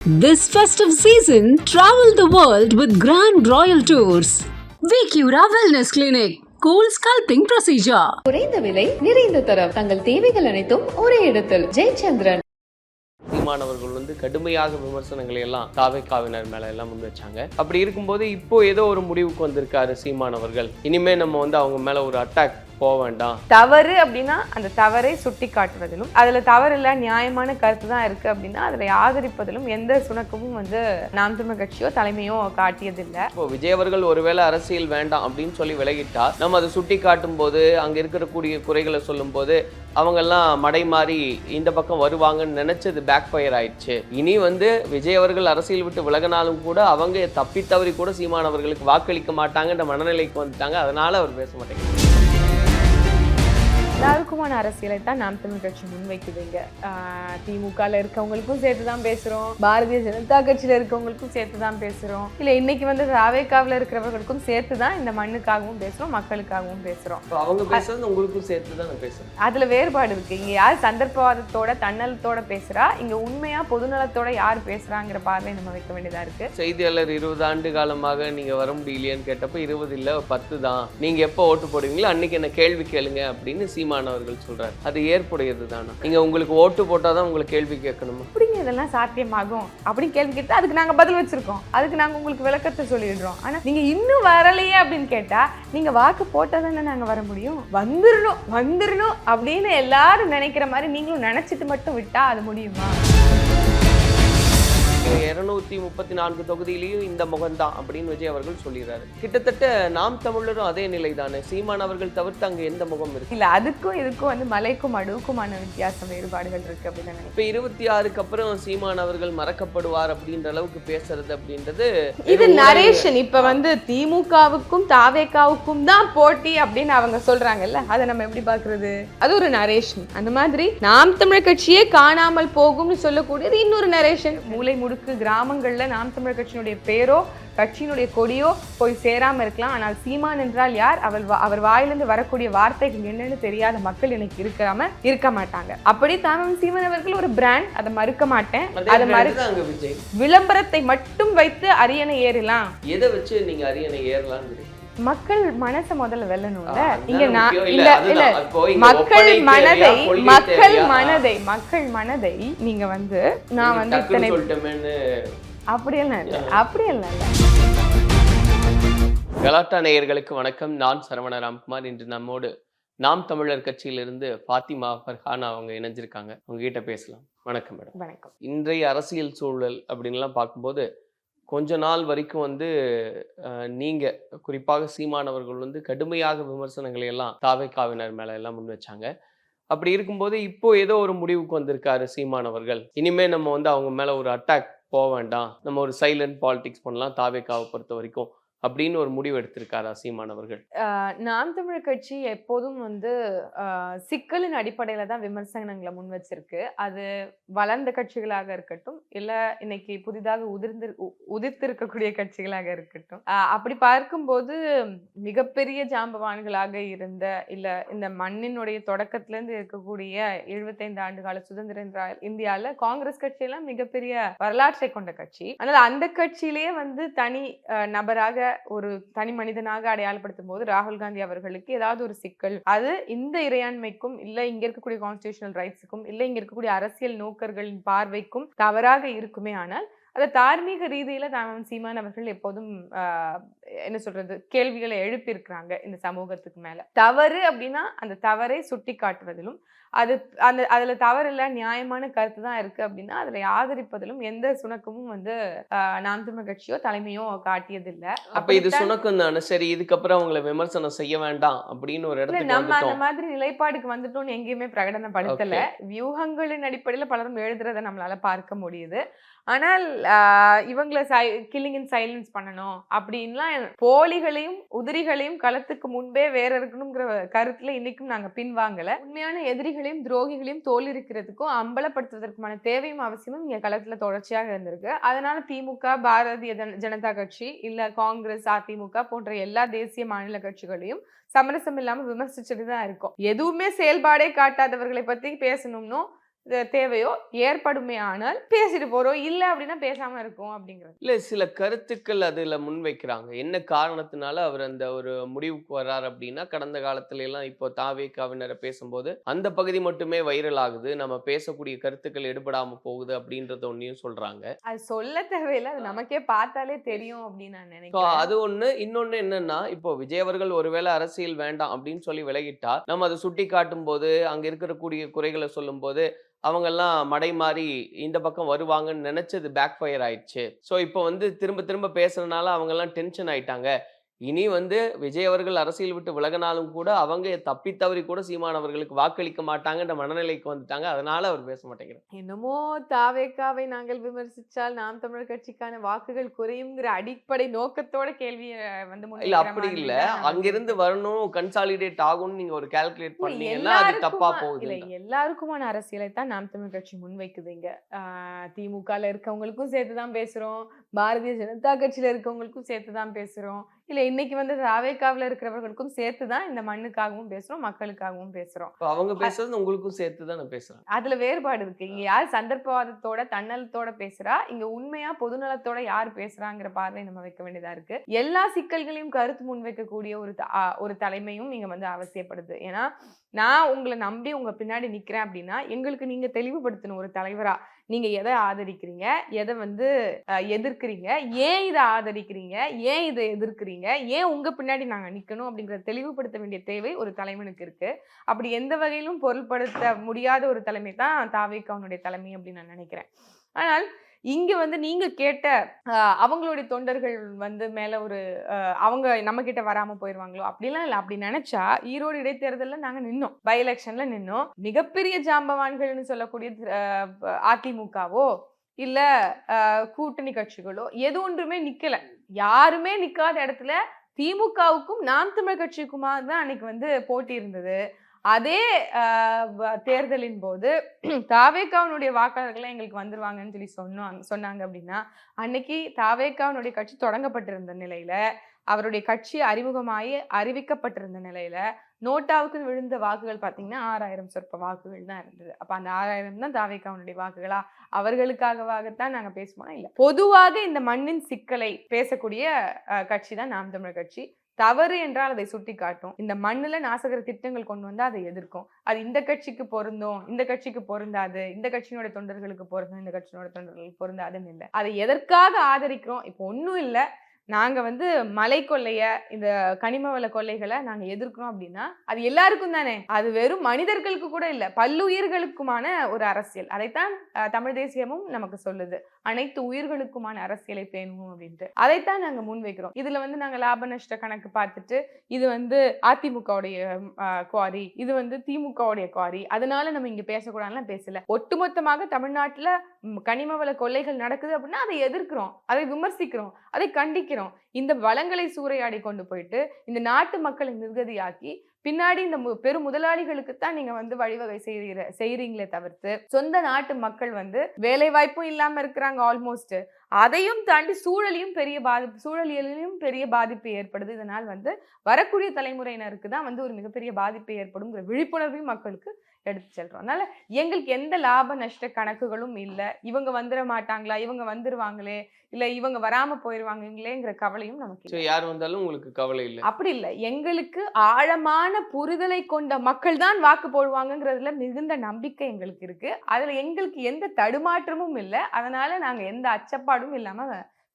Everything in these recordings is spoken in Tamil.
This festive season, travel the world with Grand Royal Tours. Vicura Wellness Clinic. Cool Sculpting Procedure. குறைந்த விலை நிறைந்த தரம் தங்கள் தேவைகள் அனைத்தும் ஒரே இடத்தில் ஜெயச்சந்திரன். சீமானவர்கள் கடுமையாக விமர்சனங்களை எல்லாம் தாவேக்காவினர் மேல எல்லாம் முன் வச்சாங்க. அப்படி இருக்கும்போது இப்போ ஏதோ ஒரு முடிவுக்கு வந்திருக்காரு சீமானவர்கள். இனிமே நம்ம அவங்க மேல ஒரு அட்டாக் போக வேண்டாம். தவறு அப்படின்னா அந்த தவறை சுட்டி காட்டுவதிலும், அதுல தவறு இல்ல நியாயமான கருத்து தான் இருக்கு அப்படின்னா அதுல ஆதரிப்பதிலும் எந்த சுணக்கமும் நாம் தமிழர் கட்சியோ தலைமையோ காட்டியதில்லை. இப்போ விஜய் அவர்கள் ஒருவேளை அரசியல் வேண்டாம் அப்படின்னு சொல்லி விலகிட்டா நம்ம அதை சுட்டி காட்டும் போது அங்க இருக்கக்கூடிய குறைகளை சொல்லும் போது அவங்க எல்லாம் மடை மாறி இந்த பக்கம் வருவாங்கன்னு நினைச்சது பேக் ஃபயர் ஆயிடுச்சு. இனி விஜய் அவர்கள் அரசியல் விட்டு விலகினாலும் கூட அவங்க தப்பி தவறி கூட சீமானவர்களுக்கு வாக்களிக்க மாட்டாங்கன்ற மனநிலைக்கு வந்துட்டாங்க. அதனால அவர் பேச மாட்டேங்க. எல்லாருக்குமான அரசியலை தான் நாம் தமிழ் கட்சி முன்வைக்குதுங்க. திமுகல இருக்கவங்களுக்கும் சேர்த்து தான் பேசுறோம், பாரதிய ஜனதா கட்சியில இருக்கவங்களுக்கும் சேர்த்து தான் பேசுறோம், இல்ல இன்னைக்கு தாவேக்காவில் இருக்கிறவர்களுக்கும் சேர்த்து தான் இந்த மண்ணுக்காகவும் பேசுறோம், மக்களுக்காகவும் பேசுறோம். அவங்க பேசுறது உங்களுக்கும் சேர்த்து தான் பேசுறோம். அதுல வேறுபாடு இருக்கு. இங்க யார் சந்தர்ப்பவாதத்தோட தன்னலத்தோட பேசுறா, இங்க உண்மையா பொதுநலத்தோட யார் பேசுறாங்கிற பார்வை நம்ம வைக்க வேண்டியதா இருக்கு. செய்தியாளர் 20 ஆண்டு காலமாக நீங்க வர முடியலையான்னு கேட்டப்ப 20 இல்ல 10 தான், நீங்க எப்ப ஓட்டு போடுவீங்களோ அன்னைக்கு என்ன கேள்வி கேளுங்க அப்படின்னு சீமானவர்கள் சொல்றாரு. அது ஏற்புடையது தானே? நீங்க உங்களுக்கு ஓட்டு போட்டாதான் உங்களுக்கு கேள்வி கேட்கணுமா? அப்படிங்க இதெல்லாம் சாத்தியமாகும் அப்படின்னு கேள்வி கேட்டா அதுக்கு நாங்க பதில் வச்சிருக்கோம், அதுக்கு நாங்க உங்களுக்கு விளக்கத்தை சொல்லிடுறோம். ஆனா நீங்க இன்னும் வரலையே அப்படின்னு கேட்டா நீங்க வாக்கு போட்டா தானே நாங்க வர முடியும். வந்துடணும் அப்படின்னு எல்லாரும் நினைக்கிற மாதிரி நீங்களும் நினைச்சிட்டு மட்டும் விட்டா அது முடியுமா? 234 தொகுதியிலையும் இந்த முகம்தான் அப்படின்னு விஜய் அவர்கள் சொல்லிடுறாரு. கிட்டத்தட்ட நாம் தமிழரும் அதே நிலை தானே. சீமான் அவர்கள் தவிர்த்து அங்க எந்த முகம் இருக்கு? இல்ல, அதுக்கும் இதுக்கும் மலைக்கும் அடுக்குமான வித்தியாசம் வேறுபாடுகள் இருக்கு அப்படின்னு. இப்ப 26க்கு அப்புறம் சீமான் அவர்கள் மறக்கப்படுவார் அப்படின்ற அளவுக்கு பேசுறது அப்படின்றது இது நரேஷன். இப்ப திமுகவுக்கும் தாவேக்காவுக்கும் தான் போட்டி அப்படின்னு அவங்க சொல்றாங்கல்ல, அதை நம்ம எப்படி பாக்குறது? அது ஒரு நரேஷன். அந்த மாதிரி நாம் தமிழர் கட்சியே காணாமல் போகும்னு சொல்லக்கூடியது இன்னொரு நரேஷன். மூளை முடுக்கு கிராமங்கள்ல நாம் தமிழர் கட்சியினுடைய பேரோ கட்சியினுடைய கொடியோ போய் சேராம இருக்கலாம். ஆனால் சீமான் என்றால் யார், அவர் வாயிலிருந்து வரக்கூடிய வார்த்தைகள் என்னன்னு தெரியாத மக்கள் எனக்கு இருக்க மாட்டாங்க. அப்படி தான் சீமான் அவர்கள் ஒரு பிராண்ட், அதை மறுக்க மாட்டேன். விஜய் விளம்பரத்தை மட்டும் வைத்து அரியணை ஏறலாம். எதை வச்சு நீங்க அரியணை ஏறலாம்? மக்கள் மனசை முதல்ல வெல்லணும்ல. இங்க மக்கள் மனதை நீங்க நான் இத்தனை அப்படியெல்லாம் இல்லை. கலாட்டா நேயர்களுக்கு வணக்கம். நான் சரவண ராம்குமார். இன்று நம்மோடு நாம் தமிழர் கட்சியிலிருந்து ஃபாத்திமா ஃபர்ஹானா அவங்க இணைஞ்சிருக்காங்க. அவங்க கிட்ட பேசலாம். வணக்கம் மேடம். வணக்கம். இன்றைய அரசியல் சூழல் அப்படின்லாம் பார்க்கும்போது கொஞ்ச நாள் வரைக்கும் நீங்க குறிப்பாக சீமானவர்கள் கடுமையாக விமர்சனங்களை எல்லாம் தாவேக்காவினர் மேல எல்லாம் முன் வச்சாங்க. அப்படி இருக்கும்போது இப்போ ஏதோ ஒரு முடிவுக்கு வந்திருக்காரு சீமானவர்கள். இனிமே நம்ம அவங்க மேல ஒரு அட்டாக் போக வேண்டாம், நம்ம ஒரு சைலண்ட் பாலிடிக்ஸ் பண்ணலாம் தாவேக்காவை பொறுத்த வரைக்கும் அப்படின்னு ஒரு முடிவு எடுத்திருக்காரா சீமானவர்கள்? நாம் தமிழர் கட்சி எப்போதும் சிக்கலின் அடிப்படையில தான் விமர்சனங்களை முன் வச்சிருக்கு. அது வளர்ந்த கட்சிகளாக இருக்கட்டும், இல்ல இன்னைக்கு புதிதாக உதிர்த்திருக்கக்கூடிய கட்சிகளாக இருக்கட்டும். அப்படி பார்க்கும்போது மிகப்பெரிய ஜாம்பவான்களாக இருந்த, இல்ல இந்த மண்ணினுடைய தொடக்கத்துல இருந்து இருக்கக்கூடிய 75 ஆண்டு கால சுதந்திர இந்தியால காங்கிரஸ் கட்சியெல்லாம் மிகப்பெரிய வரலாற்றை கொண்ட கட்சி. அதனால அந்த கட்சியிலேயே தனி நபராக ஒரு தனி மனிதனாக அடையாளப்படுத்தும் போது ராகுல் காந்தி அவர்களுக்கு ஏதாவது ஒரு சிக்கல், அது இந்த இறையாண்மைக்கும் இல்ல இங்க இருக்கக்கூடிய கான்ஸ்டிடியூஷனல் ரைட்ஸுக்கும் இல்ல இங்க இருக்கக்கூடிய அரசியல் நோக்கர்களின் பார்வைக்கும் தவறாக இருக்குமே. ஆனால் அதை தார்மீக ரீதியில சீமான் அவர்கள் எப்போதும் கேள்விகளை எழுப்பி இருக்கிறாங்க இந்த சமூகத்துக்கு மேல. தவறு அப்படின்னா அந்த தவறை சுட்டி காட்டுவதிலும், அதுல தவறு இல்ல நியாயமான கருத்து தான் இருக்கு அப்படின்னா அதுல ஆதரிப்பதிலும் எந்த சுணக்கமும் நாம் தமிழர் கட்சியோ தலைமையோ காட்டியதில்லை. அப்ப இது சுணக்கம் தானே. சரி, இதுக்கப்புறம் அவங்களை விமர்சனம் செய்ய வேண்டாம் அப்படின்னு ஒரு இடத்துல நம்ம அந்த மாதிரி நிலைப்பாடுக்கு வந்துட்டோம்னு எங்கேயுமே பிரகடனப்படுத்தல. வியூகங்களின் அடிப்படையில பலரும் எழுதுறதை நம்மளால பார்க்க முடியுது. ஆனால் இவங்களை கில்லிங் இன் சைலன்ஸ் பண்ணணும் அப்படின்லாம் போலிகளையும் உதிரிகளையும் களத்துக்கு முன்பே வேற இருக்கணுங்கிற கருத்துல இன்னைக்கும் நாங்க பின்வாங்கல. உண்மையான எதிரிகளையும் துரோகிகளையும் தோலிருக்கிறதுக்கும் அம்பலப்படுத்துவதற்குமான தேவையும் அவசியமும் இங்க களத்துல தொடர்ச்சியாக இருந்திருக்கு. அதனால திமுக, பாரதிய ஜனதா கட்சி, இல்ல காங்கிரஸ், அதிமுக போன்ற எல்லா தேசிய மாநில கட்சிகளையும் சமரசம் இல்லாம விமர்சிச்சுட்டு தான் இருக்கும். எதுவுமே செயல்பாடே காட்டாதவர்களை பத்தி பேசணும்னோ தேவையோ ஏற்படுமே ஆனால் பேசிட்டு போறோம், இல்ல அப்படின்னா பேசாம இருக்கும் அப்படிங்கிறது. இல்ல சில கருத்துக்கள் அதுல முன்வைக்கிறாங்க. என்ன காரணத்தினால அவர் அந்த ஒரு முடிவுக்கு வர்றார் அப்படின்னா, கடந்த காலத்துல எல்லாம் இப்போ தாவேகாவினரை பேசும்போது, அந்த பகுதி மட்டுமே வைரல் ஆகுது. நம்ம பேசக்கூடிய கருத்துக்கள் எடுபடாம போகுது அப்படின்றத ஒண்ணையும் சொல்றாங்க. அது சொல்ல தேவையில்ல, அது நமக்கே பார்த்தாலே தெரியும் அப்படின்னு நான் ஸோ நினைக்கிறேன். அது ஒண்ணு. இன்னொன்னு என்னன்னா, இப்போ விஜய் அவர்கள் ஒருவேளை அரசியல் வேண்டாம் அப்படின்னு சொல்லி விலகிட்டா, நம்ம அத சுட்டிக்காட்டும்போது, அங்க இருக்கக்கூடிய குறைகள சொல்லும்போது, அவங்கெல்லாம் மடை மாறி இந்த பக்கம் வருவாங்கன்னு நெனச்சது பேக் ஃபயர் ஆயிடுச்சு. ஸோ இப்போ வந்து திரும்ப திரும்ப பேசுறனால அவங்கெல்லாம் டென்ஷன் ஆயிட்டாங்க. இனி வந்து விஜய் அவர்கள் அரசியல் விட்டு விலகினாலும் கூட, அவங்க தப்பி தவறி கூட சீமான் அவர்களுக்கு வாக்களிக்க மாட்டாங்கன்ற மனநிலைக்கு வந்துட்டாங்க. அதனால அவர் பேச மாட்டேங்கிறார். என்னமோ தாவேக்காவை நாங்கள் விமர்சிச்சால் நாம் தமிழர் கட்சிக்கான வாக்குகள் குறையுங்கிற அடிப்படை நோக்கத்தோட கேள்வியை வந்து இல்ல முன்வைக்கிற அப்படி மாதிரி இல்ல. தான் நான் அங்கிருந்து நினைக்கிறேன். வரணும், கன்சாலிடேட் ஆகும்னு நீங்க ஒரு கால்குலேட் இல்ல பண்ணீங்கன்னா, அது தப்பா இல்ல போகுதுன்ற. எல்லாருக்குமான அரசியலை தான் நாம் தமிழ் கட்சி முன்வைக்குதுங்க. திமுகல இருக்கவங்களுக்கும் சேர்த்து தான் பேசுறோம், பாரதிய ஜனதா கட்சியில இருக்கவங்களுக்கும் சேர்த்து தான் பேசுறோம், இல்ல இன்னைக்கு வந்து தாவேக்காவுல இருக்கிறவர்களுக்கும் சேர்த்து தான் இந்த மண்ணுக்காகவும் பேசுறோம், மக்களுக்காகவும் பேசுறோம். இப்ப அவங்க பேசுறது உங்களுக்கும் சேர்த்து தான் நான் பேசுறேன். அதுல வேறுபாடு இருக்கு. இங்க யார் சந்தர்ப்பவாதத்தோட தன்னலத்தோட பேசுறா, இங்க உண்மையா பொதுநலத்தோட யார் பேசுறாங்கிற பார்வை நம்ம வைக்க வேண்டியதா இருக்கு. எல்லா சிக்கல்களையும் கருத்து முன்வைக்கக்கூடிய ஒரு தலைமையும் இங்க வந்து அவசியப்படுது. ஏன்னா நான் உங்களை நம்பி உங்க பின்னாடி நிக்கிறேன் அப்படின்னா எங்களுக்கு நீங்க தெளிவுபடுத்தணும் ஒரு தலைவரா. நீங்க எதை ஆதரிக்கிறீங்க, எதை வந்து எதிர்க்கிறீங்க, ஏன் இதை ஆதரிக்கிறீங்க, ஏன் இதை எதிர்க்கிறீங்க, ஏன் உங்க பின்னாடி நாங்க நிக்கணும் அப்படிங்கறத தெளிவுபடுத்த வேண்டிய தேவை ஒரு தலைவனுக்கு இருக்கு. அப்படி எந்த வகையிலும் பொருள்படுத்த முடியாத ஒரு தலைமை தான் தாவேக்காவுடைய தலைமை அப்படின்னு நான் நினைக்கிறேன். ஆனால் இங்க வந்து நீங்க கேட்ட அவங்களுடைய தொண்டர்கள் வந்து மேல ஒரு அவங்க நம்ம கிட்ட வராம போயிருவாங்களோ அப்படிலாம் இல்ல. அப்படி நினைச்சா ஈரோடு இடைத்தேர்தல்ல நாங்க நின்னோம், பை எலெக்ஷன்ல நின்னோம். மிகப்பெரிய ஜாம்பவான்கள்னு சொல்லக்கூடிய அதிமுகவோ இல்ல கூட்டணி கட்சிகளோ எது ஒன்றுமே நிக்கல. யாருமே நிக்காத இடத்துல திமுகவுக்கும் நாம் தமிழ் கட்சிக்குமா தான் அன்னைக்கு வந்து போட்டி இருந்தது. அதே தேர்தலின் போது தாவேக்காவுடைய வாக்காளர்கள் எங்களுக்கு வந்துருவாங்கன்னு சொல்லி சொன்னாங்க அப்படின்னா, அன்னைக்கு தாவேக்காவுடைய கட்சி தொடங்கப்பட்டிருந்த நிலையில, அவருடைய கட்சி அறிவிக்கப்பட்டிருந்த நிலையில நோட்டாவுக்கு விழுந்த வாக்குகள் பாத்தீங்கன்னா 6000 சொற்ப வாக்குகள் தான் இருந்தது. அப்ப அந்த 6000 தான் தாவேக்காவுடைய வாக்குகளா? அவர்களுக்காகவாகத்தான் நாங்க பேசுவோம்னா இல்ல. பொதுவாக இந்த மண்ணின் சிக்கலை பேசக்கூடிய கட்சி தான் நாம் தமிழர் கட்சி. தவறு என்றால் அதை சுட்டி காட்டும். இந்த மண்ணுல நாசகர திட்டங்கள் கொண்டு வந்தா அதை எதிர்க்கும். அது இந்த கட்சிக்கு பொருந்தும், இந்த கட்சிக்கு பொருந்தாது, இந்த கட்சியினோட தொண்டர்களுக்கு பொருந்தும், இந்த கட்சியினோட தொண்டர்களுக்கு பொருந்தாதுன்னு இல்லை. அதை எதற்காக ஆதரிக்கிறோம்? இப்போ ஒன்றும் இல்லை, நாங்க வந்து மலை கொள்ளைய இந்த கனிம வள கொள்ளைகளை நாங்க எதிர்க்கிறோம் அப்படின்னா அது எல்லாருக்கும் தானே. அது வெறும் மனிதர்களுக்கு கூட இல்ல, பல்லுயிர்களுக்குமான ஒரு அரசியல். அதைத்தான் தமிழ் தேசியமும் நமக்கு சொல்லுது, அனைத்து உயிர்களுக்குமான அரசியலை பேணுவோம் அப்படின்ட்டு. அதைத்தான் நாங்க முன்வைக்கிறோம். இதுல வந்து நாங்க லாப நஷ்ட கணக்கு பார்த்துட்டு இது வந்து அதிமுகவுடைய குவாரி, இது வந்து திமுகவுடைய குவாரி, அதனால நம்ம இங்க பேசக்கூடாதுலாம் பேசல. ஒட்டுமொத்தமாக தமிழ்நாட்டுல கனிம வள கொள்ளைகள் நடக்குது அப்படின்னா அதை எதிர்க்கிறோம், அதை விமர்சிக்கிறோம், அதை கண்டிக்கிறோம். இந்த வளங்களை சூறையாடி கொண்டு போயிட்டு இந்த நாட்டு மக்களை நிர்கதியாக்கி பின்னாடி இந்த பெரும் முதலாளிகளுக்கு தான் நீங்க வந்து வழிவகை செய்யறீங்களே தவிர்த்து சொந்த நாட்டு மக்கள் வந்து வேலை வாய்ப்பும் இல்லாம இருக்கிறாங்க ஆல்மோஸ்ட். அதையும் தாண்டி சூழலியும் பெரிய பாதிப்பு ஏற்படுது. இதனால் வந்து வரக்கூடிய தலைமுறையினருக்கு தான் வந்து ஒரு மிகப்பெரிய பாதிப்பு ஏற்படும் விழிப்புணர்வையும் மக்களுக்கு எடுத்து செல்றோம். அதனால எங்களுக்கு எந்த லாப நஷ்ட கணக்குகளும் இல்லை. இவங்க வந்துட மாட்டாங்களா, இவங்க வந்துருவாங்களே, இல்ல இவங்க வராம போயிருவாங்களேங்கிற கவலையும் நமக்கு யார் வந்தாலும் உங்களுக்கு கவலை இல்லை. அப்படி இல்லை. எங்களுக்கு ஆழமான புரிதலை கொண்ட மக்கள் தான் வாக்கு போடுவாங்கிறதுல மிகுந்த நம்பிக்கை எங்களுக்கு இருக்கு. அதுல எங்களுக்கு எந்த தடுமாற்றமும் இல்லை. அதனால நாங்க எந்த அச்சப்பாடும் இல்லாம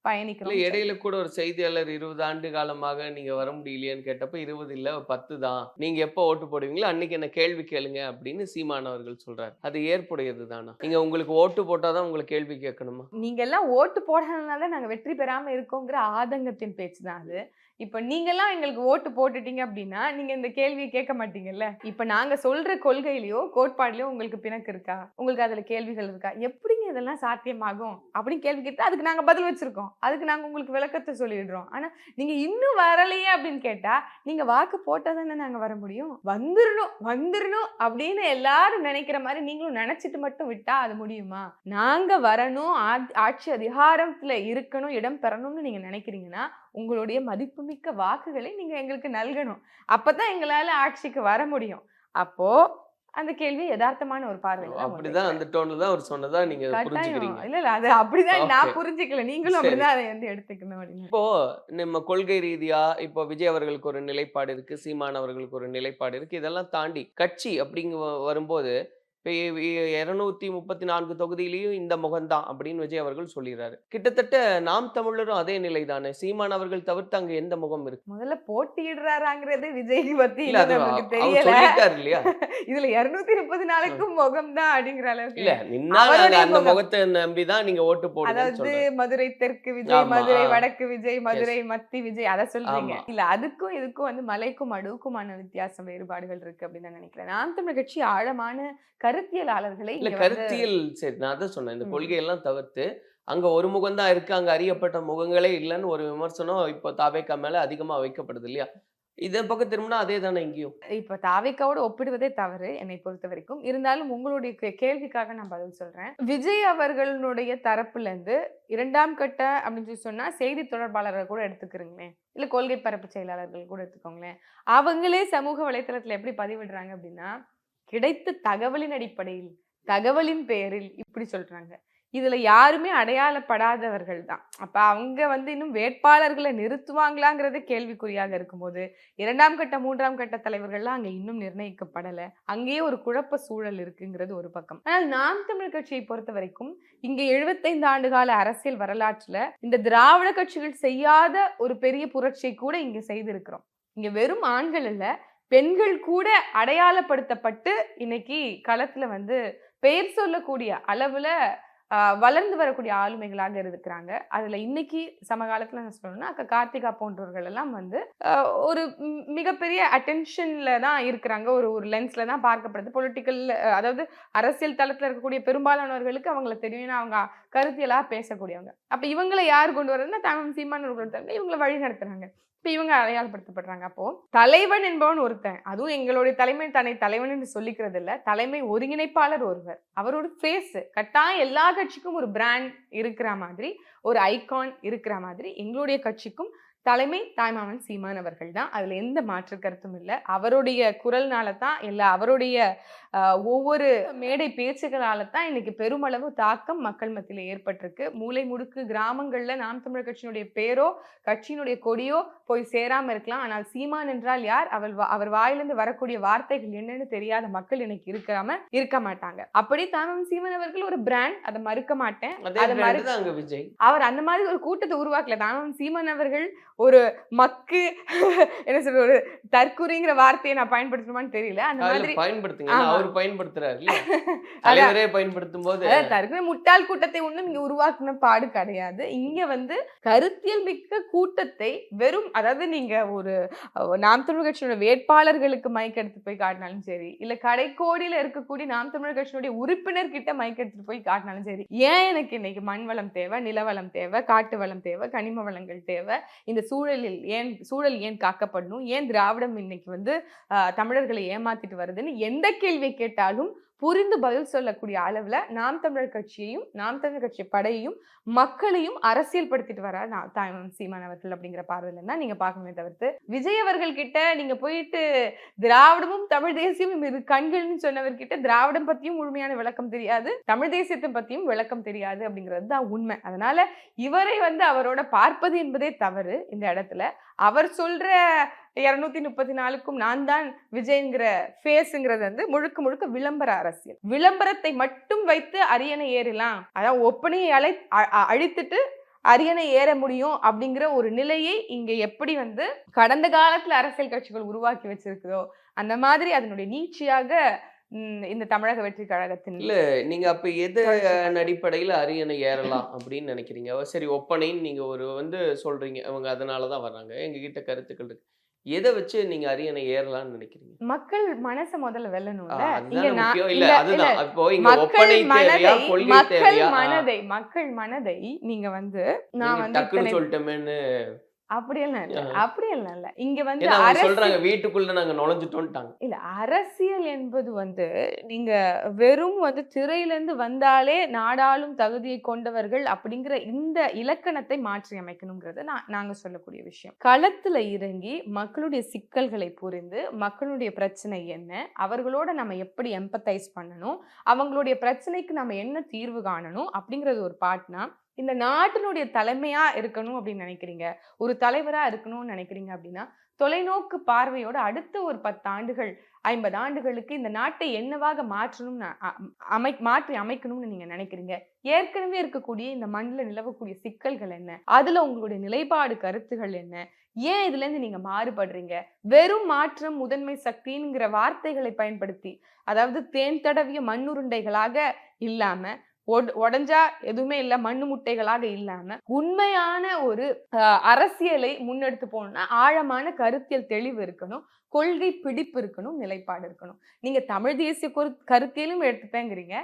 பயணிக்கிறோம். இடையில கூட ஒரு செய்தியாளர் 20 ஆண்டு காலமாக நீங்க வர முடியலையேன்னு கேட்டப்ப 20 இல்ல 10 தான், நீங்க எப்ப ஓட்டு போடுவீங்களோ அன்னைக்கு என்ன கேள்வி கேளுங்க அப்படின்னு சீமான் அவர்கள் சொல்றாரு. அது ஏற்புடையது தானா? நீங்க உங்களுக்கு ஓட்டு போட்டாதான் உங்களை கேள்வி கேட்கணுமா? நீங்க எல்லாம் ஓட்டு போடுறதுனால நாங்க வெற்றி பெறாம இருக்கோங்கிற ஆதங்கத்தின் பேச்சு தான் அது. இப்ப நீங்க எல்லாம் எங்களுக்கு ஓட்டு போட்டுட்டீங்க அப்படின்னா நீங்க இந்த கேள்வியை கேட்க மாட்டீங்கல்ல. இப்ப நாங்க சொல்ற கொள்கையிலயோ கோட்பாடுலயோ உங்களுக்கு பிணக்கு இருக்கா, உங்களுக்கு அதுல கேள்விகள் இருக்கா, எப்படிங்க இதெல்லாம் சாத்தியமாகும் அப்படின்னு கேள்வி கேட்டா அதுக்கு நாங்க பதில் வச்சிருக்கோம், அதுக்கு நாங்க உங்களுக்கு விளக்கத்தை சொல்லிடுறோம். ஆனா நீங்க இன்னும் வரலையே அப்படின்னு கேட்டா நீங்க வாக்கு போட்டா தானே நாங்க வர முடியும். வந்துடணும் அப்படின்னு எல்லாரும் நினைக்கிற மாதிரி நீங்களும் நினைச்சிட்டு மட்டும் விட்டா அது முடியுமா? நாங்க வரணும், ஆட்சி அதிகாரத்துல இருக்கணும், இடம் பெறணும்னு நீங்க நினைக்கிறீங்கன்னா உங்களுடைய மதிப்புமிக்க வாக்குகளை நீங்க எங்களுக்கு நல்கணும். அப்பதான் எங்களால ஆட்சிக்கு வர முடியும். அப்போ அந்த கேள்வி யதார்த்தமான ஒரு பார்வையில தான் அப்படிதான் அந்த டோன்ல தான் அவர் சொன்னதா நீங்க கட்டாயம் புரிஞ்சுக்கிறீங்க. இல்ல அது அப்படிதான் Okay. நான் புரிஞ்சுக்கல, நீங்களும் சரி. அப்படிதான் அதை வந்து எடுத்துக்கணும் அப்படின்னு. இப்போ நம்ம கொள்கை ரீதியா இப்போ விஜய் அவர்களுக்கு ஒரு நிலைப்பாடு இருக்கு, சீமான் அவர்களுக்கு ஒரு நிலைப்பாடு இருக்கு. இதெல்லாம் தாண்டி கட்சி அப்படிங்க வரும்போது இப்போ 234 தொகுதியிலையும் இந்த முகம்தான் அப்படின்னு விஜய் அவர்கள் சொல்லிடுறாரு. கிட்டத்தட்ட நாம் தமிழரும் அதே நிலை தானே. சீமான் அவர்கள் தவிர்த்து அங்க எந்த முகம் இருக்கு? முதல்ல போட்டியிடுறாராங்கிறது விஜய் பத்தி இல்ல அது நமக்கு அவர் தெரியல. சொல்லிட்டாரு இல்லையா? இதுல 234க்கும் முகம் தான் அப்படிங்கிற அளவுக்கு இல்ல நின்னா அவருடைய அந்த முகம். முகத்தை நம்பிதான் நீங்க ஓட்டு போடுங்கன்னு அதாவது சொல்றாரு. மதுரை தெற்கு விஜய், ஆமா, மதுரை ஆ. வடக்கு விஜய், மதுரை மத்தி விஜய், அத சொல்றீங்க. ஆமா. இல்ல அதுக்கும் இதுக்கும் வந்து மலைக்கும் அடுக்குமான வித்தியாசம், வேறுபாடுகள் இருக்கு அப்படின்னு நான் நினைக்கிறேன். நாம் தமிழர் கட்சி ஆழமான கருத்தியலாளர்களை இல்ல இங்க வந்து கருத்தியல் சரி நான் அதான் சொன்னேன். இந்த ம். கொள்கையெல்லாம் தவிர்த்து அங்க ஒரு முகம் தான் இருக்கு, அங்க அறியப்பட்ட முகங்களே இல்லைன்னு ஒரு விமர்சனம் இப்போ தாவேகா மேல அதிகமா வைக்கப்படுது இல்லையா? இதன் பக்கம் திரும்பினா அதே தானே இங்கேயும். இப்ப தாவேக்காவோட ஒப்பிடுவதே தவறு என்னை பொறுத்த வரைக்கும். இருந்தாலும் உங்களுடைய கேள்விக்காக நான் பதில் சொல்றேன். விஜய் அவர்களுடைய தரப்புல இருந்து 2ஆம் கட்ட அப்படின்னு சொல்லி சொன்னா செய்தி தொடர்பாளர்கள் கூட எடுத்துக்கிறீங்களேன், இல்ல கொள்கை பரப்பு செயலாளர்கள் கூட எடுத்துக்கோங்களேன். அவங்களே சமூக வலைத்தளத்துல எப்படி பதிவிடுறாங்க அப்படின்னா, கிடைத்த தகவலின் அடிப்படையில், தகவலின் பெயரில் இப்படி சொல்றாங்க. இதுல யாருமே அடையாளப்படாதவர்கள் தான். அப்ப அவங்க வந்து இன்னும் வேட்பாளர்களை நிறுத்துவாங்களாங்கிறது கேள்விக்குறியாக இருக்கும்போது, 2ஆம் கட்ட 3ஆம் கட்ட தலைவர்கள்லாம் அங்க இன்னும் நிர்ணயிக்கப்படல. அங்கேயே ஒரு குழப்ப சூழல் இருக்குங்கிறது ஒரு பக்கம். ஆனால் நாம் தமிழர் கட்சியை பொறுத்த வரைக்கும் இங்க 75 ஆண்டு கால அரசியல் வரலாற்றுல இந்த திராவிட கட்சிகள் செய்யாத ஒரு பெரிய புரட்சியை கூட இங்க செய்திருக்கிறோம். இங்க வெறும் ஆண்கள் இல்ல, பெண்கள் கூட அடையாளப்படுத்தப்பட்டு இன்னைக்கு களத்துல வந்து பெயர் சொல்லக்கூடிய அளவுல வளர்ந்து வரக்கூடிய ஆளுமைகளாக இருக்கிறாங்க. அதுல இன்னைக்கு சமகாலத்துல நான் சொல்லணும்னா அக்கா கார்த்திகா போன்றவர்கள் எல்லாம் வந்து ஒரு மிகப்பெரிய அட்டென்ஷன்ல தான் இருக்கிறாங்க. ஒரு லென்ஸ்ல தான் பார்க்கப்படுது. பொலிட்டிக்கல் அதாவது அரசியல் தளத்துல இருக்கக்கூடிய பெரும்பாலானவர்களுக்கு அவங்களை தெரியும், ஏன்னா அவங்க கருத்தியலா பேசக்கூடியவங்க. அப்ப இவங்களை யார் கொண்டு வரதுன்னா தமிழ் சீமானவர்களோட இவங்களை வழி நடத்துறாங்க. இப்ப இவங்க அடையாளப்படுத்தப்படுறாங்க. அப்போ தலைவன் என்பவன் ஒருத்தன், அதுவும் எங்களுடைய தலைமை தன்னை தலைவன் என்று சொல்லிக்கிறது இல்ல, தலைமை ஒருங்கிணைப்பாளர் ஒருவர், அவரோட ஃபேஸ் கட்டாயம் எல்லா கட்சிக்கும் ஒரு பிராண்ட் இருக்கிற மாதிரி, ஒரு ஐகான் இருக்கிற மாதிரி எங்களுடைய கட்சிக்கும் தலைமை தாய்மாமன் சீமான் அவர்கள் தான். அதுல எந்த மாற்று கருத்தும் இல்லை. அவருடைய குரல்னால தான் எல்லா அவருடைய ஒவ்வொரு மேடை பேச்சுகளால தான் இன்னைக்கு பெருமளவு தாக்கம் மக்கள் மத்தியில ஏற்பட்டிருக்கு. மூலை முடுக்கு கிராமங்கள்ல நாம் தமிழர் கட்சியினுடைய பேரோ கட்சியினுடைய கொடியோ போய் சேராம இருக்கலாம், ஆனால் சீமான் என்றால் யார், அவர் வாயிலிருந்து வரக்கூடிய வார்த்தைகள் என்னன்னு தெரியாத மக்கள் இன்னைக்கு இருக்க மாட்டாங்க. அப்படி தாய்மாமன் சீமான் அவர்கள் ஒரு பிராண்ட், அதை மறுக்க மாட்டேன். அவர் அந்த மாதிரி ஒரு கூட்டத்தை உருவாக்கல. தாய்மாமன் சீமான் அவர்கள் ஒரு மக்கு என்ன சொல்ற ஒரு தற்குறிங்கிற வார்த்தையை நான் பயன்படுத்தணுமான்னு தெரியல. அந்த மாதிரி தற்குறி முட்டாள் கூட்டத்தை ஒண்ணும் இங்க உருவாக்குன பாடு கிடையாது. இங்க வந்து கருத்தியல் மிக்க கூட்டத்தை வெறும், அதாவது நீங்க ஒரு நாம் தமிழர் கட்சியோட வேட்பாளர்களுக்கு மைக் எடுத்து போய் காட்டினாலும் சரி, இல்ல கடைக்கோடியில இருக்கக்கூடிய நாம் தமிழர் கட்சியினுடைய உறுப்பினர் கிட்ட மைக் எடுத்துட்டு போய் காட்டினாலும் சரி, ஏன் எனக்கு இன்னைக்கு மண் வளம் தேவை, நிலவளம் தேவை, காட்டு வளம் தேவை, கனிம வளங்கள் தேவை, இந்த சூழல் ஏன் காக்கப்படணும், ஏன் திராவிடம் இன்னைக்கு வந்து தமிழர்களை ஏமாத்திட்டு வருதுன்னு எந்த கேள்வி கேட்டாலும் புரிந்து பதில் சொல்லக்கூடிய அளவுல நாம் தமிழர் கட்சியையும் நாம் தமிழர் கட்சி படையையும் மக்களையும் அரசியல் படுத்திட்டு வர தாய்மாமன் சீமான் அவர்கள் அப்படிங்கிற பார்வையில தான் நீங்க பார்க்கணுமே தவிர்த்து, விஜய் அவர்கள் கிட்ட நீங்க போயிட்டு திராவிடமும் தமிழ் தேசியமும் இது கண்கள்னு சொன்னவர்கிட்ட திராவிடம் பத்தியும் முழுமையான விளக்கம் தெரியாது, தமிழ் தேசியத்தை பத்தியும் விளக்கம் தெரியாது அப்படிங்கிறது தான் உண்மை. அதனால இவரை வந்து அவரோட பார்ப்பது என்பதே தவறு. இந்த இடத்துல அவர் சொல்ற 234க்கும் நான் தான் விஜய்ங்கிற ஃபேஸ்ங்கிறது வந்து முழுக்க முழுக்க விளம்பர அரசியல். விளம்பரத்தை மட்டும் வைத்து அரியணை ஏறலாம், அதாவது ஒப்பனையை அழித்துட்டு அரியணை ஏற முடியும் அப்படிங்கிற ஒரு நிலையை இங்க எப்படி வந்து கடந்த காலத்துல அரசியல் கட்சிகள் உருவாக்கி வச்சிருக்குதோ அந்த மாதிரி அதனுடைய நீட்சியாக இந்த தமிழக வெற்றி கழகத்தின் இல்ல நீங்க அப்ப எது அடிப்படையில அரியணை ஏறலாம் அப்படின்னு நினைக்கிறீங்க? சரி ஒப்பனைன்னு நீங்க ஒரு வந்து சொல்றீங்க, அவங்க அதனாலதான் வர்றாங்க, எங்க கிட்ட கருத்துக்கள் இருக்கு, எதை வச்சு நீங்க அரியணை ஏறலாம்னு நினைக்கிறீங்க? மக்கள் மனசை முதல்ல வெல்லணும்ல. மக்கள் மனதை நீங்க வந்து நான் வந்து சொல்லிட்டேன்னு அப்படியெல்லாம் இல்ல. அப்படியெல்லாம் இல்ல. இங்க வந்து ஏன்னா அவங்க அரசியல் சொல்றாங்க வீட்டுக்குள்ள நாங்க நுழைஞ்சிட்டோம்ட்டாங்க. இல்ல. அரசியல் என்பது வந்து நீங்க வெறும் வந்து திரையிலிருந்து வந்தாலே நாடாளும் தகுதியை கொண்டவர்கள் அப்படிங்கிற இந்த இலக்கணத்தை மாற்றி அமைக்கணுங்கிறது நாங்க சொல்லக்கூடிய விஷயம். களத்துல இறங்கி மக்களுடைய சிக்கல்களை புரிந்து மக்களுடைய பிரச்சனை என்ன, அவர்களோட நம்ம எப்படி எம்பத்தைஸ் பண்ணணும், அவங்களுடைய பிரச்சனைக்கு நம்ம என்ன தீர்வு காணணும் அப்படிங்கிறது ஒரு பார்ட்னா, இந்த நாட்டினுடைய தலைமையா இருக்கணும் அப்படின்னு நினைக்கிறீங்க, ஒரு தலைவரா இருக்கணும்னு நினைக்கிறீங்க அப்படின்னா, தொலைநோக்கு பார்வையோட அடுத்த ஒரு 10 ஆண்டுகள் 50 ஆண்டுகளுக்கு இந்த நாட்டை என்னவாக மாற்றணும்னு மாற்றி அமைக்கணும்னு நீங்க நினைக்கிறீங்க. ஏற்கனவே இருக்கக்கூடிய இந்த மண்ணில் நிலவக்கூடிய சிக்கல்கள் என்ன, அதுல உங்களுடைய நிலைப்பாடு கருத்துகள் என்ன, ஏன் இதுல இருந்து நீங்க மாறுபடுறீங்க, வெறும் மாற்றம் முதன்மை சக்திங்கிற வார்த்தைகளை பயன்படுத்தி, அதாவது தேன் தடவிய மண்ணுருண்டைகளாக இல்லாம, உடஞ்சா எதுவுமே இல்ல மண்ணு முட்டைகளாக இல்லாம உண்மையான ஒரு அரசியலை முன்னெடுத்து போகணும்னா ஆழமான கருத்தியல் தெளிவு இருக்கணும், கொள்கை பிடிப்பு இருக்கணும், நிலைப்பாடு இருக்கணும். நீங்க தமிழ் தேசிய கருத்தியலும் எடுத்துப்பேங்கிறீங்க,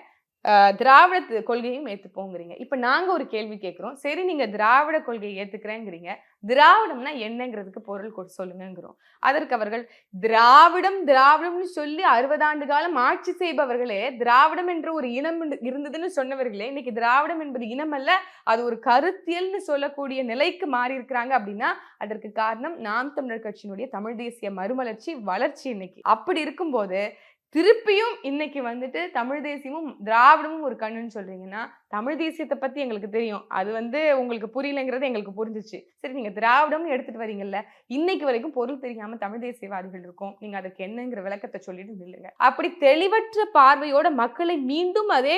திராவிட கொள்கையும் ஏத்துப்போங்கிறீங்க. இப்ப நாங்க ஒரு கேள்வி கேட்கிறோம். சரி, நீங்க திராவிட கொள்கையை ஏத்துக்கிறேங்கிறீங்க, திராவிடம்னா என்னங்கிறதுக்கு பொருள் சொல்லுங்கிறோம். அதற்கு அவர்கள் திராவிடம்னு சொல்லி 60 ஆண்டு காலம் ஆட்சி செய்பவர்களே, திராவிடம் என்ற ஒரு இனம் இருந்ததுன்னு சொன்னவர்களே, இன்னைக்கு திராவிடம் என்பது இனம் அல்ல, அது ஒரு கருத்தியல்னு சொல்லக்கூடிய நிலைக்கு மாறி இருக்கிறாங்க. அப்படின்னா அதற்கு காரணம் நாம் தமிழர் கட்சியினுடைய தமிழ் தேசிய மறுமலர்ச்சி வளர்ச்சி. இன்னைக்கு அப்படி இருக்கும்போது திருப்பியும் இன்னைக்கு வந்துட்டு தமிழ் தேசியமும் திராவிடமும் ஒரு கண்ணுன்னு சொல்றீங்கன்னா, தமிழ் தேசியத்தை பத்தி எங்களுக்கு தெரியும், அது வந்து உங்களுக்கு புரியலைங்கிறது எங்களுக்கு புரிஞ்சிச்சு. சரி, நீங்க திராவிடம்னு எடுத்துட்டு வரீங்கல்ல, இன்னைக்கு வரைக்கும் பொருள் தெரியாம தமிழ் தேசியவாதிகள் இருக்கும், நீங்க அதுக்கு என்னங்கிற விளக்கத்தை சொல்லிட்டு நில்லுங்க. அப்படி தெளிவற்ற பார்வையோட மக்களை மீண்டும் அதே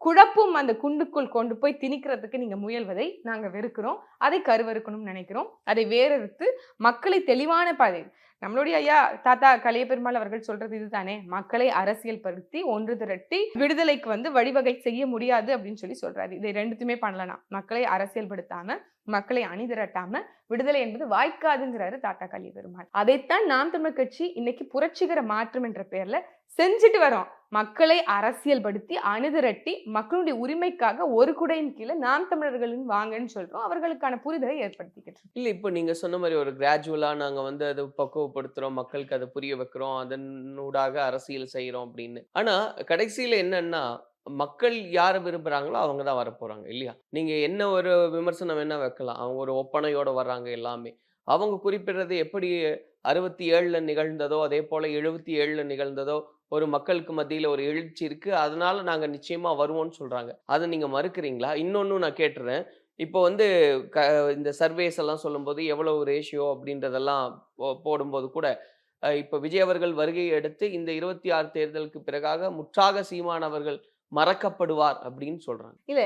குழப்பும் அந்த குண்டுக்குள் கொண்டு போய் திணிக்கிறதுக்கு நீங்க முயல்வதை நாங்க வெறுக்கிறோம். அதை கருவறுக்கணும்னு நினைக்கிறோம். அதை வேறறுத்து மக்களை தெளிவான பாதை, நம்மளுடைய ஐயா தாத்தா கலியபெருமாள் அவர்கள் சொல்றது இதுதானே, மக்களை அரசியல் படுத்தி ஒன்று திரட்டி விடுதலைக்கு வந்து வழிவகை செய்ய முடியாது அப்படின்னு சொல்றாரு. இதை ரெண்டுத்துமே பண்ணலாம். மக்களை அரசியல் படுத்தாம, மக்களை அணிதிரட்டாம விடுதலை என்பது வாய்க்காதுங்கிறாரு தாத்தா கலியபெருமாள். அதைத்தான் நாம் தமிழர் கட்சி இன்னைக்கு புரட்சிகர மாற்றம் என்ற பெயர்ல செஞ்சுட்டு வரோம். மக்களை அரசியல் படுத்தி அணிதிரட்டி மக்களுடைய உரிமைக்காக ஒரு குடையின் கீழே நாம் தமிழர்களின் வாங்கன்னு சொல்றோம். அவர்களுக்கான புரிதலை ஏற்படுத்திக்கிட்டு இல்ல, இப்போ நீங்க சொன்ன மாதிரி ஒரு கிராஜுவலா நாங்க வந்து அதை பக்குவப்படுத்துறோம், மக்களுக்கு அதை புரிய வைக்கிறோம், அதனூடாக அரசியல் செய்யறோம் அப்படின்னு. ஆனா கடைசியில என்னன்னா, மக்கள் யாரை விரும்புறாங்களோ அவங்க தான் வரப்போறாங்க இல்லையா? நீங்க என்ன ஒரு விமர்சனம் என்ன வைக்கலாம், அவங்க ஒரு ஒப்பனையோட வர்றாங்க எல்லாமே. அவங்க குறிப்பிடுறது எப்படி 67ல நிகழ்ந்ததோ அதே போல 77ல நிகழ்ந்ததோ ஒரு மக்களுக்கு மத்தியில ஒரு எழுச்சி இருக்கு, அதனால நாங்க நிச்சயமா வருவோம்னு சொல்றாங்க. அதை நீங்க மறுக்கிறீங்களா? இன்னொன்னு நான் கேட்டுறேன். இப்போ வந்து இந்த சர்வேஸ் எல்லாம் சொல்லும்போது எவ்வளவு ரேஷியோ அப்படின்றதெல்லாம் போடும்போது கூட இப்போ விஜய் அவர்கள் வருகையை அடுத்து இந்த 26 தேர்தலுக்கு பிறகாக முற்றாக சீமான் அவர்கள் மறக்கப்படுவார் அப்படின்னு சொல்றாங்க. இல்ல,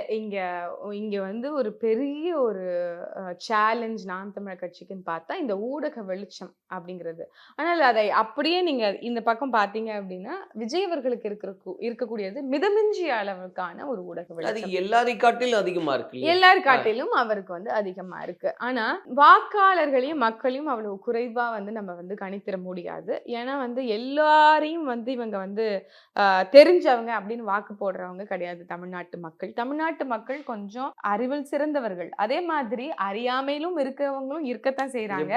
இங்க வந்து ஒரு பெரிய ஒரு சேலஞ்ச் நாம் தமிழர் கட்சிக்குன்னு பார்த்தா இந்த ஊடக வெளிச்சம் அப்படிங்கிறது. ஆனால் அதை அப்படியே நீங்க இந்த பக்கம் பாத்தீங்க அப்படின்னா விஜய் அவர்களுக்கு இருக்கக்கூடியது மிதமிஞ்சிய அளவுக்கான ஒரு ஊடக அது வெளிச்சம் எல்லாரையும் காட்டிலும் அதிகமா இருக்கு. எல்லாரும் காட்டிலும் அவருக்கு வந்து அதிகமா இருக்கு. ஆனா வாக்காளர்களையும் மக்களையும் அவ்வளவு குறைவா வந்து நம்ம வந்து கணித்திட முடியாது. ஏன்னா வந்து எல்லாரையும் வந்து இவங்க வந்து தெரிஞ்சவங்க அப்படின்னு வாக்கு போடுறவங்க கிடையாது தமிழ்நாட்டு மக்கள். தமிழ்நாட்டு மக்கள் கொஞ்சம் அறிவில் சிறந்தவர்கள், அதே மாதிரி அறியாமையிலும் இருக்கிறவங்களும் இருக்கத்தான் செய்யறாங்க.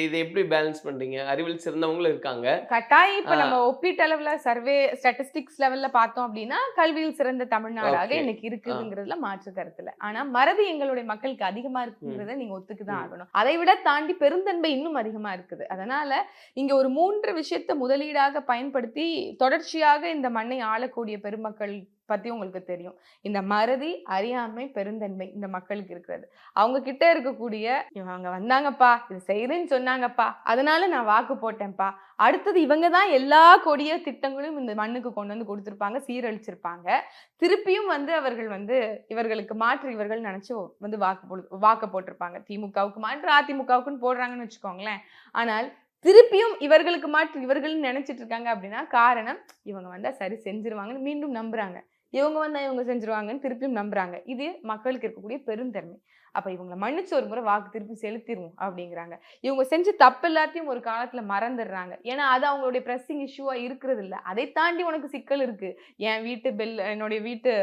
இதை எப்படி பேலன்ஸ் பண்றீங்க? அறிவில் சிறந்தவங்களும் இருக்காங்க கட்டாயம். இப்ப நம்ம ஒப்பீட்டளவுல சர்வே ஸ்டாட்டிஸ்டிக்ஸ் லெவல்ல பார்த்தோம் அப்படின்னா கல்வியில் சிறந்த தமிழ்நாடாக இன்னைக்கு இருக்குதுங்கிறதுல மாற்று கருத்துல. ஆனா மறதி எங்களுடைய மக்களுக்கு அதிகமா இருக்குங்கிறத நீங்க ஒத்துக்குதான் ஆகணும். அதை விட தாண்டி பெருந்தன்மை இன்னும் அதிகமா இருக்குது. அதனால இங்க ஒரு 3 விஷயத்தை முதலீடாக பயன்படுத்தி தொடர்ச்சியாக இந்த மண்ணை ஆளக்கூடிய பெருமக்கள் பத்தி உங்களுக்கு தெரியும். இந்த மறதி, அறியாமை, பெருந்தன்மை இந்த மக்களுக்கு இருக்கிறது. அவங்க கிட்ட இருக்கக்கூடிய இவங்க வந்தாங்கப்பா, இது செய்யறேன்னு சொன்னாங்கப்பா, அதனால நான் வாக்கு போட்டேன்ப்பா, அடுத்தது இவங்க தான் எல்லா கொடிய திட்டங்களும் இந்த மண்ணுக்கு கொண்டு வந்து கொடுத்துருப்பாங்க, சீரழிச்சிருப்பாங்க, திருப்பியும் வந்து அவர்கள் வந்து இவர்களுக்கு மாற்று இவர்கள் நினைச்சு வந்து வாக்கு போட்டிருப்பாங்க. திமுகவுக்கு மாற்று அதிமுகவுக்குன்னு போடுறாங்கன்னு வச்சுக்கோங்களேன். ஆனால் திருப்பியும் இவர்களுக்கு மாற்று இவர்கள் நினைச்சிட்டு இருக்காங்க அப்படின்னா காரணம் இவங்க வந்தா சரி செஞ்சிருவாங்கன்னு மீண்டும் நம்புறாங்க. இவங்க வந்தா இவங்க செஞ்சிருவாங்கன்னு திருப்பியும் நம்புறாங்க. இது மக்களுக்கு இருக்கக்கூடிய பெருந்தன்மை. அப்ப இவங்களை மன்னிச்சு ஒரு முறை வாக்கு திருப்பி செலுத்திடுவோம் அப்படிங்கிறாங்க. இவங்க செஞ்ச தப்பு எல்லாத்தையும் ஒரு காலத்துல மறந்துடுறாங்க. ஏன்னா அது அவங்களுடைய பிரஸிங் இஷ்யூவா இருக்கிறது இல்ல. அதை தாண்டி உனக்கு சிக்கல் இருக்கு. என் வீட்டு பில், என்னுடைய வீட்டு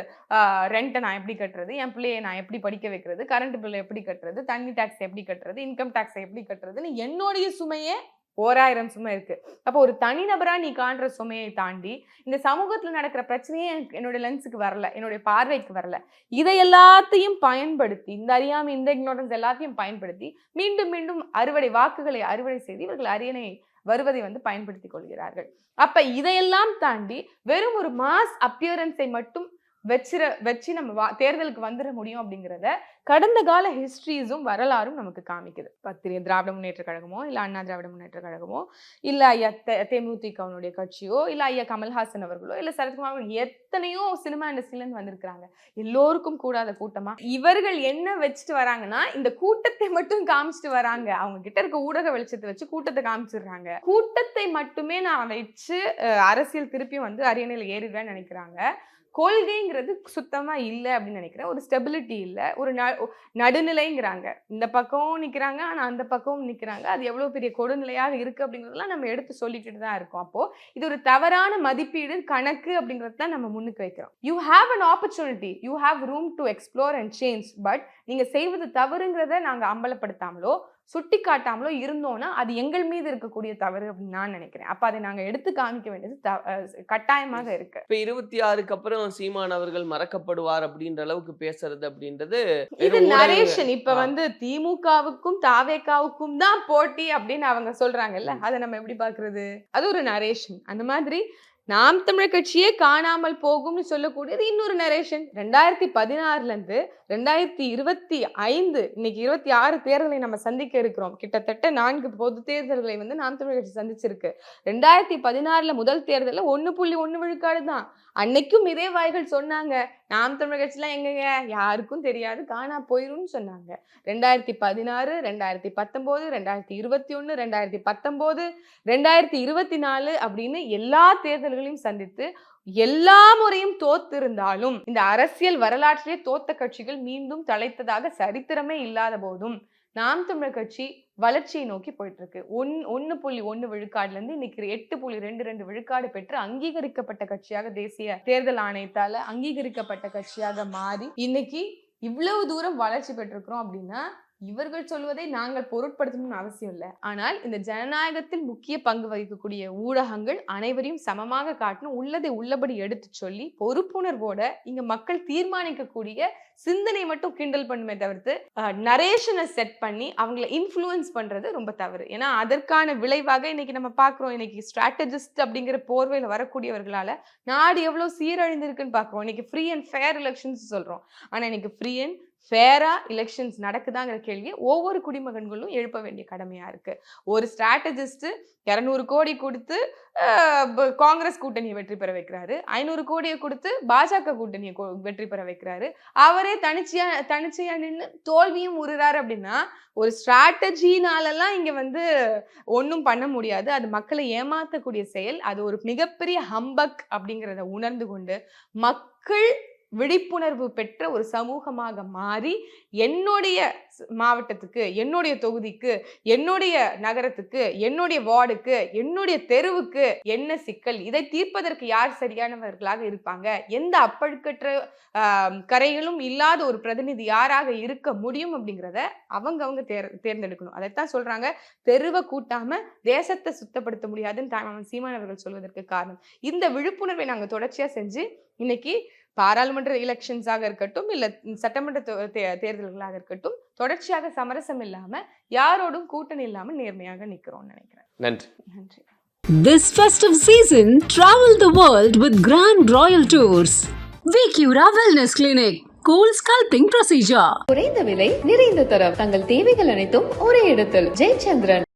ரெண்ட்டை நான் எப்படி கட்டுறது, என் பிள்ளையை நான் எப்படி படிக்க வைக்கிறது, கரண்ட் பில்லை எப்படி கட்டுறது, தண்ணி டாக்ஸ் எப்படி கட்டுறது, இன்கம் டாக்ஸை எப்படி கட்டுறதுன்னு என்னுடைய சுமையே 1000 சுமை இருக்கு. அப்போ ஒரு தனிநபரா நீ காண்ற சுமையை தாண்டி இந்த சமூகத்துல நடக்கிற பிரச்சனையே என்னுடைய லென்ஸுக்கு வரல, என்னுடைய பார்வைக்கு வரல. இதை எல்லாத்தையும் பயன்படுத்தி, இந்த அறியாமை, இந்த இக்னோரன்ஸ் எல்லாத்தையும் பயன்படுத்தி மீண்டும் மீண்டும் வாக்குகளை அறுவடை செய்து இவர்கள் அரியணை வருவதை பயன்படுத்திக் கொள்கிறார்கள். அப்ப இதையெல்லாம் தாண்டி வெறும் ஒரு மாஸ் அப்பியரன்ஸை மட்டும் வச்சு நம்ம தேர்தலுக்கு வந்துட முடியும் அப்படிங்கிறத கடந்த கால ஹிஸ்டரிஸும் வரலாறும் நமக்கு காமிக்குது. திராவிட முன்னேற்ற கழகமோ இல்ல அண்ணா திராவிட முன்னேற்ற கழகமோ இல்ல ஐயா தேமுதிகவுடைய கட்சியோ இல்ல ஐயா கமல்ஹாசன் அவர்களோ இல்ல சரத்குமார் அவர்கள் எத்தனையோ சினிமா இண்டஸ்ட்ரியில இருந்து வந்திருக்கிறாங்க. எல்லோருக்கும் கூடாத கூட்டமா இவர்கள் என்ன வச்சுட்டு வராங்கன்னா இந்த கூட்டத்தை மட்டும் காமிச்சிட்டு வராங்க. அவங்க கிட்ட இருக்க ஊடக வெளிச்சத்தை வச்சு கூட்டத்தை காமிச்சிடுறாங்க. கூட்டத்தை மட்டுமே நான் வச்சு அரசியல் திருப்பியும் அரியணையில ஏறிடுவேன்னு நினைக்கிறாங்க. கொள்கைங்கிறது சுத்தமா இல்லை அப்படின்னு நினைக்கிறேன். ஒரு ஸ்டெபிலிட்டி இல்லை, ஒரு நடுநிலைங்கிறாங்க. இந்த பக்கமும் நிற்கிறாங்க, ஆனால் அந்த பக்கமும் நிற்கிறாங்க. அது எவ்வளோ பெரிய கொடுநிலையாக இருக்கு அப்படிங்கிறதெல்லாம் நம்ம எடுத்து சொல்லிட்டு தான் இருக்கோம். அப்போ இது ஒரு தவறான மதிப்பீடு கணக்கு அப்படிங்கிறது தான் நம்ம முன்னுக்கு வைக்கிறோம். You have an opportunity, you have room to explore and change. But நீங்க செய்வது தவறுங்கிறத நாங்கள் அம்பலப்படுத்தாமலோ சுட்டி காட்டாமலோ இருந்தோம்னா அது எங்கள் மீது இருக்கக்கூடிய தவறு அப்படின்னு நான் நினைக்கிறேன். அப்ப அதை நாங்க எடுத்து காமிக்க வேண்டியது கட்டாயமாக இருக்கு. இப்ப 26க்கு அப்புறம் சீமான் அவர்கள் மறக்கப்படுவார் அப்படின்ற அளவுக்கு பேசுறது அப்படின்றது இது நரேஷன். இப்ப திமுகவுக்கும் தாவேகாவுக்கும் தான் போட்டி அப்படின்னு அவங்க சொல்றாங்கல்ல, அதை நம்ம எப்படி பாக்குறது? அது ஒரு நரேஷன். அந்த மாதிரி நாம் தமிழர் கட்சியே காணாமல் போகும்னு சொல்லக்கூடியது இன்னொரு நரேஷன். 2016 இருந்து 2025 இன்னைக்கு 26 தேர்தலை நம்ம சந்திக்க இருக்கிறோம். கிட்டத்தட்ட 4 பொது தேர்தல்களை நாம் தமிழர் கட்சி சந்திச்சிருக்கு. 2016 முதல் தேர்தலில் 1.1 விழுக்காடு தான். அன்னைக்கும் இதே வாய்கள் சொன்னாங்க, நாம் தமிழர் கட்சிலாம் எங்கங்க யாருக்கும் தெரியாது, காணா போயிரும்னு சொன்னாங்க. 2016, 2019, 2021, 2019, 2024 அப்படின்னு எல்லா தேர்தல்களையும் சந்தித்து எல்லா முறையும் தோத்திருந்தாலும் இந்த அரசியல் வரலாற்றிலே தோத்த கட்சிகள் மீண்டும் தலைத்ததாக சரித்திரமே இல்லாத போதும் நாம் தமிழர் கட்சி வளர்ச்சியை நோக்கி போயிட்டு இருக்கு. 1.1 விழுக்காடுல இருந்து இன்னைக்கு 8.22 விழுக்காடு பெற்று அங்கீகரிக்கப்பட்ட கட்சியாக, தேசிய தேர்தல் ஆணையத்தால அங்கீகரிக்கப்பட்ட கட்சியாக மாறி இன்னைக்கு இவ்வளவு தூரம் வளர்ச்சி பெற்றிருக்கிறோம். அப்படின்னா இவர்கள் சொல்வதை நாங்கள் பொருட்படுத்தணும்னு அவசியம் இல்லை. ஆனால் இந்த ஜனநாயகத்தில் முக்கிய பங்கு வகிக்கக்கூடிய ஊடகங்கள் அனைவரையும் சமமாக காட்டணும், உள்ளதை உள்ளபடி எடுத்து சொல்லி பொறுப்புணர்வோட இங்க மக்கள் தீர்மானிக்கக்கூடிய சிந்தனை மட்டும் கிண்டல் பண்ணுமே தவிர்த்து நரேஷனை செட் பண்ணி அவங்களை இன்ஃப்ளூயன்ஸ் பண்றது ரொம்ப தவறு. ஏன்னா அதற்கான விளைவாக இன்னைக்கு நம்ம பாக்குறோம். இன்னைக்கு ஸ்ட்ராட்டஜிஸ்ட் அப்படிங்கிற போர்வையில வரக்கூடியவர்களால நாடு எவ்வளவு சீரழிந்திருக்குன்னு பாக்குறோம். இன்னைக்கு ஃப்ரீ அண்ட் ஃபேர் எலெக்ஷன்ஸ் சொல்றோம். ஆனா இன்னைக்கு ஃப்ரீ அண்ட் ஃபேரா எலெக்ஷன்ஸ் நடக்குதாங்கிற கேள்வியை ஒவ்வொரு குடிமகன்களும் எழுப்ப வேண்டிய கடமையா இருக்கு. ஒரு ஸ்ட்ராட்டஜிஸ்ட் 200 கோடி கொடுத்து காங்கிரஸ் கூட்டணியை வெற்றி பெற வைக்கிறாரு, 500 கோடியை கொடுத்து பாஜக கூட்டணியை வெற்றி பெற வைக்கிறாரு. அவரே தனிச்சையா நின்று தோல்வியும் உறுறாரு. அப்படின்னா ஒரு ஸ்ட்ராட்டஜினாலெல்லாம் இங்க ஒன்றும் பண்ண முடியாது. அது மக்களை ஏமாத்தக்கூடிய செயல். அது ஒரு மிகப்பெரிய ஹம்பக் அப்படிங்கிறத உணர்ந்து கொண்டு மக்கள் விழிப்புணர்வு பெற்ற ஒரு சமூகமாக மாறி என்னுடைய மாவட்டத்துக்கு, என்னுடைய தொகுதிக்கு, என்னுடைய நகரத்துக்கு, என்னுடைய வார்டுக்கு, என்னுடைய தெருவுக்கு என்ன சிக்கல், இதை தீர்ப்பதற்கு யார் சரியானவர்களாக இருப்பாங்க, எந்த அப்பழுக்கற்ற கரைகளும் இல்லாத ஒரு பிரதிநிதி யாராக இருக்க முடியும் அப்படிங்கிறத அவங்க தேர்ந்தெடுக்கணும். அதைத்தான் சொல்றாங்க, தெருவை கூட்டாம தேசத்தை சுத்தப்படுத்த முடியாதுன்னு சீமான் அவர்கள் சொல்வதற்கு காரணம். இந்த விழிப்புணர்வை நாங்க தொடர்ச்சியா செஞ்சு இன்னைக்கு பாராளுமன்ற எலெக்ஷன்ஸாக இருக்கட்டும் இல்ல சட்டமன்ற தேர்தல்களாக இருக்கட்டும் தொடர்ச்சியாக சமரசம் இல்லாம யாரோடும் கூட்டணி இல்லாம நேர்மையாக நிக்கிறோம்னு நினைக்கிறேன். நன்றி. நன்றி. This festive season, travel the world with Grand Royal Tours. Vicura Wellness Clinic. Cool Sculpting Procedure. குறைந்த விலை, நிறைந்த தரம், தங்கள் தேவைகள் அனைத்தும் ஒரே இடத்தில். ஜெயச்சந்திரன்.